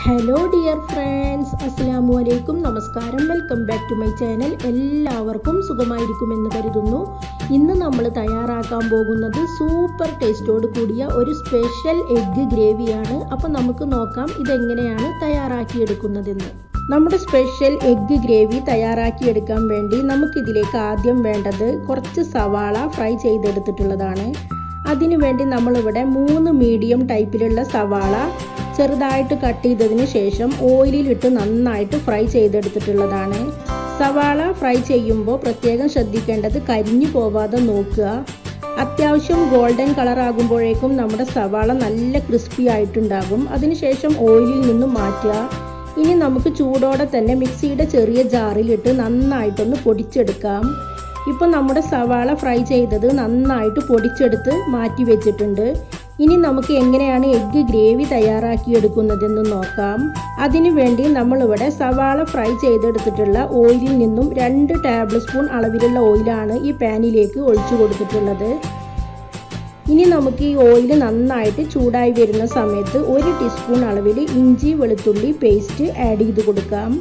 Hello dear friends, അസ്സലാമു അലൈക്കും, നമസ്കാരം. Welcome back to my channel. എല്ലാവർക്കും സുഖമായിരിക്കുമെന്ന് കരുതുന്നു. ഇന്ന് നമ്മൾ തയ്യാറാക്കാൻ പോകുന്നത് സൂപ്പർ ടേസ്റ്റോട് കൂടിയ ഒരു സ്പെഷ്യൽ എഗ്ഗ് ഗ്രേവിയാണ്. അപ്പോൾ നമുക്ക് നോക്കാം ഇതെങ്ങനെയാണ് തയ്യാറാക്കിയെടുക്കുന്നതെന്ന്. നമ്മുടെ സ്പെഷ്യൽ എഗ്ഗ് ഗ്രേവി തയ്യാറാക്കിയെടുക്കാൻ വേണ്ടി നമുക്കിതിലേക്ക് ആദ്യം വേണ്ടത് കുറച്ച് സവാള ഫ്രൈ ചെയ്തെടുത്തിട്ടുള്ളതാണ്. അതിനുവേണ്ടി നമ്മളിവിടെ 3 മീഡിയം ടൈപ്പിലുള്ള സവാള ചെറുതായിട്ട് കട്ട് ചെയ്തതിന് ശേഷം ഓയിലിലിട്ട് നന്നായിട്ട് ഫ്രൈ ചെയ്തെടുത്തിട്ടുള്ളതാണ്. സവാള ഫ്രൈ ചെയ്യുമ്പോൾ പ്രത്യേകം ശ്രദ്ധിക്കേണ്ടത് കരിഞ്ഞു പോവാതെ നോക്കുക. അത്യാവശ്യം ഗോൾഡൻ കളർ ആകുമ്പോഴേക്കും നമ്മുടെ സവാള നല്ല ക്രിസ്പി ആയിട്ടുണ്ടാകും. അതിനുശേഷം ഓയിലിൽ നിന്നും മാറ്റുക. ഇനി നമുക്ക് ചൂടോടെ തന്നെ മിക്സിയുടെ ചെറിയ ജാറിലിട്ട് നന്നായിട്ടൊന്ന് പൊടിച്ചെടുക്കാം. ഇപ്പോൾ നമ്മുടെ സവാള ഫ്രൈ ചെയ്തത് നന്നായിട്ട് പൊടിച്ചെടുത്ത് മാറ്റി വെച്ചിട്ടുണ്ട്. ഇനി നമുക്ക് എങ്ങനെയാണ് എഗ്ഗ് ഗ്രേവി തയ്യാറാക്കിയെടുക്കുന്നതെന്ന് നോക്കാം. അതിനുവേണ്ടി നമ്മളിവിടെ സവാള ഫ്രൈ ചെയ്തെടുത്തിട്ടുള്ള ഓയിലിൽ നിന്നും 2 ടേബിൾ സ്പൂൺ അളവിലുള്ള ഓയിലാണ് ഈ പാനിലേക്ക് ഒഴിച്ചു കൊടുത്തിട്ടുള്ളത്. ഇനി നമുക്ക് ഈ ഓയിൽ നന്നായിട്ട് ചൂടായി വരുന്ന സമയത്ത് 1 ടീസ്പൂൺ അളവിൽ ഇഞ്ചി വെളുത്തുള്ളി പേസ്റ്റ് ആഡ് ചെയ്ത് കൊടുക്കാം.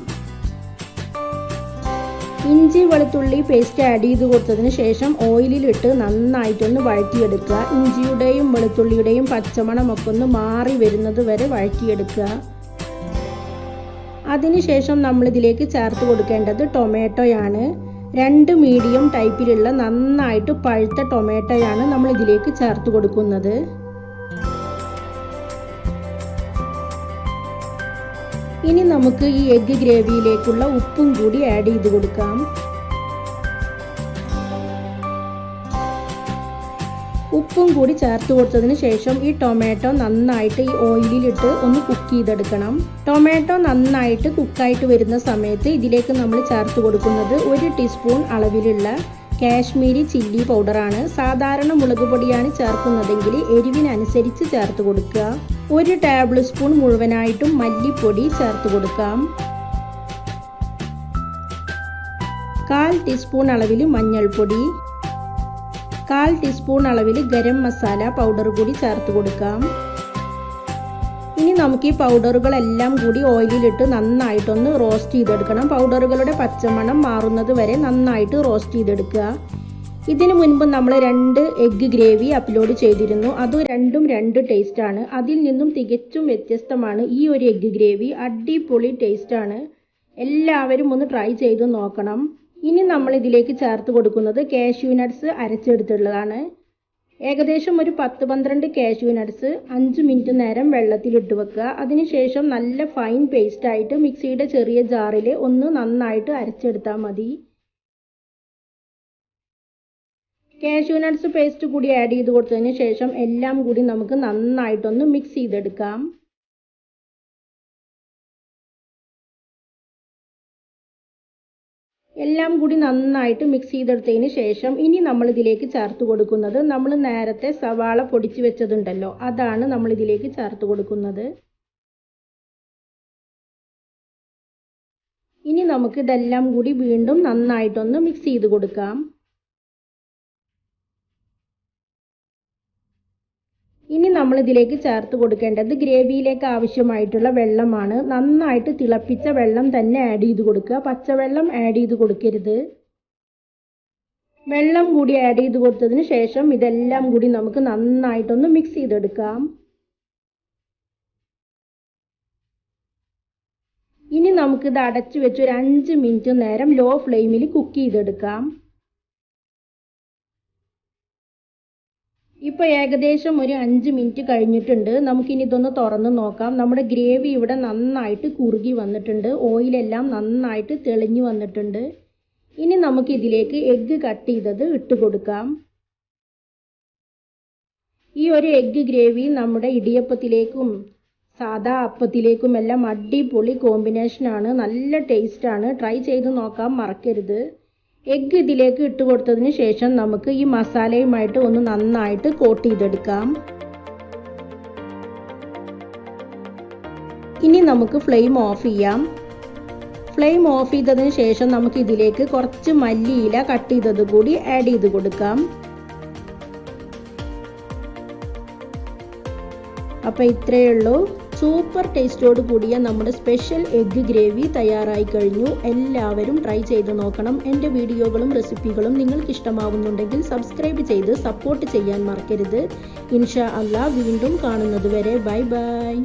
ഇഞ്ചി വെളുത്തുള്ളി പേസ്റ്റ് ആഡ് ചെയ്ത് കൊടുത്തതിന് ശേഷം ഓയിലിലിട്ട് നന്നായിട്ടൊന്ന് വഴറ്റിയെടുക്കുക. ഇഞ്ചിയുടെയും വെളുത്തുള്ളിയുടെയും പച്ചമണമൊക്കെ ഒന്ന് മാറി വരുന്നത് വരെ വഴറ്റിയെടുക്കുക. അതിനുശേഷം നമ്മളിതിലേക്ക് ചേർത്ത് കൊടുക്കേണ്ടത് ടൊമാറ്റോയാണ്. 2 മീഡിയം ടൈപ്പിലുള്ള നന്നായിട്ട് പഴുത്ത ടൊമാറ്റോയാണ് നമ്മൾ ഇതിലേക്ക് ചേർത്ത് കൊടുക്കുന്നത്. ഇനി നമുക്ക് ഈ എഗ്ഗ് ഗ്രേവിയിലേക്കുള്ള ഉപ്പും കൂടി ആഡ് ചെയ്ത് കൊടുക്കാം. ഉപ്പും കൂടി ചേർത്ത് കൊടുത്തതിന് ശേഷം ഈ ടൊമാറ്റോ നന്നായിട്ട് ഈ ഓയിലിലിട്ട് ഒന്ന് കുക്ക് ചെയ്തെടുക്കണം. ടൊമാറ്റോ നന്നായിട്ട് കുക്കായിട്ട് വരുന്ന സമയത്ത് ഇതിലേക്ക് നമ്മൾ ചേർത്ത് കൊടുക്കുന്നത് 1 ടീസ്പൂൺ അളവിലുള്ള കാശ്മീരി ചില്ലി പൗഡറാണ്. സാധാരണ മുളക് പൊടിയാണ് ചേർക്കുന്നതെങ്കിൽ എരിവിനനുസരിച്ച് ചേർത്ത് കൊടുക്കുക. 1 ടേബിൾ സ്പൂൺ മുഴുവനായിട്ടും മല്ലിപ്പൊടി ചേർത്ത് കൊടുക്കാം. 1/4 ടീസ്പൂൺ അളവിൽ മഞ്ഞൾപ്പൊടി, 1/4 ടീസ്പൂൺ അളവിൽ ഗരം മസാല പൗഡർ കൂടി ചേർത്ത് കൊടുക്കാം. ഇനി നമുക്ക് ഈ പൗഡറുകളെല്ലാം കൂടി ഓയിലിലിട്ട് നന്നായിട്ടൊന്ന് റോസ്റ്റ് ചെയ്തെടുക്കണം. പൗഡറുകളുടെ പച്ചമണം മാറുന്നത് വരെ നന്നായിട്ട് റോസ്റ്റ് ചെയ്തെടുക്കുക. ഇതിനു മുൻപ് നമ്മൾ 2 എഗ്ഗ് ഗ്രേവി അപ്ലോഡ് ചെയ്തിരുന്നു. അത് രണ്ടും 2 ടേസ്റ്റാണ്. അതിൽ നിന്നും തികച്ചും വ്യത്യസ്തമാണ് ഈ ഒരു എഗ്ഗ് ഗ്രേവി. അടിപൊളി ടേസ്റ്റാണ്. എല്ലാവരും ഒന്ന് ട്രൈ ചെയ്ത് നോക്കണം. ഇനി നമ്മൾ ഇതിലേക്ക് ചേർത്ത് കൊടുക്കുന്നത് കാഷ്യൂ നട്ട്സ് അരച്ചെടുത്തുള്ളതാണ്. ഏകദേശം ഒരു 10-12 കാഷ്യൂ നട്ട്സ് 5 മിനിറ്റ് നേരം വെള്ളത്തിലിട്ട് വെക്കുക. അതിനുശേഷം നല്ല ഫൈൻ പേസ്റ്റായിട്ട് മിക്സിയുടെ ചെറിയ ജാറിൽ ഒന്ന് നന്നായിട്ട് അരച്ചെടുത്താൽ മതി. കാഷ്യൂ നട്ട്സ് പേസ്റ്റ് കൂടി ആഡ് ചെയ്ത് കൊടുത്തതിന് ശേഷം എല്ലാം കൂടി നമുക്ക് നന്നായിട്ടൊന്ന് മിക്സ് ചെയ്തെടുക്കാം. എല്ലാം കൂടി നന്നായിട്ട് മിക്സ് ചെയ്തെടുത്തതിന് ശേഷം ഇനി നമ്മൾ ഇതിലേക്ക് ചേർത്ത് കൊടുക്കുന്നത് നമ്മൾ നേരത്തെ സവാള പൊടിച്ച് വെച്ചതുണ്ടല്ലോ, അതാണ് നമ്മൾ ഇതിലേക്ക് ചേർത്ത് കൊടുക്കുന്നത്. ഇനി നമുക്ക് ഇതെല്ലാം കൂടി വീണ്ടും നന്നായിട്ടൊന്ന് മിക്സ് ചെയ്ത് കൊടുക്കാം. ഇനി നമ്മൾ ഇതിലേക്ക് ചേർത്ത് കൊടുക്കേണ്ടത് ഗ്രേവിയിലേക്ക് ആവശ്യമായിട്ടുള്ള വെള്ളമാണ്. നന്നായിട്ട് തിളപ്പിച്ച വെള്ളം തന്നെ ആഡ് ചെയ്ത് കൊടുക്കുക. പച്ചവെള്ളം ആഡ് ചെയ്ത് കൊടുക്കരുത്. വെള്ളം കൂടി ആഡ് ചെയ്ത് കൊടുത്തതിന് ശേഷം ഇതെല്ലാം കൂടി നമുക്ക് നന്നായിട്ടൊന്ന് മിക്സ് ചെയ്തെടുക്കാം. ഇനി നമുക്കിത് അടച്ചു വെച്ച് ഒരു 5 മിനിറ്റ് നേരം ലോ ഫ്ലെയിമിൽ കുക്ക് ചെയ്തെടുക്കാം. ഇപ്പോൾ ഏകദേശം ഒരു 5 മിനിറ്റ് കഴിഞ്ഞിട്ടുണ്ട്. നമുക്കിനി ഇതൊന്ന് തുറന്ന് നോക്കാം. നമ്മുടെ ഗ്രേവി ഇവിടെ നന്നായിട്ട് കുറുകി വന്നിട്ടുണ്ട്. ഓയിലെല്ലാം നന്നായിട്ട് തെളിഞ്ഞു വന്നിട്ടുണ്ട്. ഇനി നമുക്ക് ഇതിലേക്ക് എഗ്ഗ് കട്ട് ചെയ്തത് ഇട്ട് കൊടുക്കാം. ഈ ഒരു എഗ്ഗ് ഗ്രേവി നമ്മുടെ ഇടിയപ്പത്തിലേക്കും സാദാ അപ്പത്തിലേക്കും എല്ലാം അടിപൊളി കോമ്പിനേഷനാണ്. നല്ല ടേസ്റ്റാണ്. ട്രൈ ചെയ്ത് നോക്കാൻ മറക്കരുത്. എഗ്ഗ് ഇതിലേക്ക് ഇട്ട് കൊടുത്തതിന് ശേഷം നമുക്ക് ഈ മസാലയുമായിട്ട് ഒന്ന് നന്നായിട്ട് കോട്ട് ചെയ്തെടുക്കാം. ഇനി നമുക്ക് ഫ്ലെയിം ഓഫ് ചെയ്യാം. ഫ്ലെയിം ഓഫ് ചെയ്തതിന് ശേഷം നമുക്ക് ഇതിലേക്ക് കുറച്ച് മല്ലിയില കട്ട് ചെയ്തത് കൂടി ആഡ് ചെയ്ത് കൊടുക്കാം. അപ്പോൾ ഇത്രയേ ഉള്ളൂ. സൂപ്പർ ടേസ്റ്റോട് കൂടിയ നമ്മുടെ സ്പെഷ്യൽ എഗ്ഗ് ഗ്രേവി തയ്യാറായി കഴിഞ്ഞു. എല്ലാവരും ട്രൈ ചെയ്ത് നോക്കണം. എൻ്റെ വീഡിയോകളും റെസിപ്പികളും നിങ്ങൾക്ക് ഇഷ്ടമാവുന്നുണ്ടെങ്കിൽ സബ്സ്ക്രൈബ് ചെയ്ത് സപ്പോർട്ട് ചെയ്യാൻ മറക്കരുത്. ഇൻഷാ അല്ലാ വീണ്ടും കാണുന്നത് വരെ ബൈ ബൈ.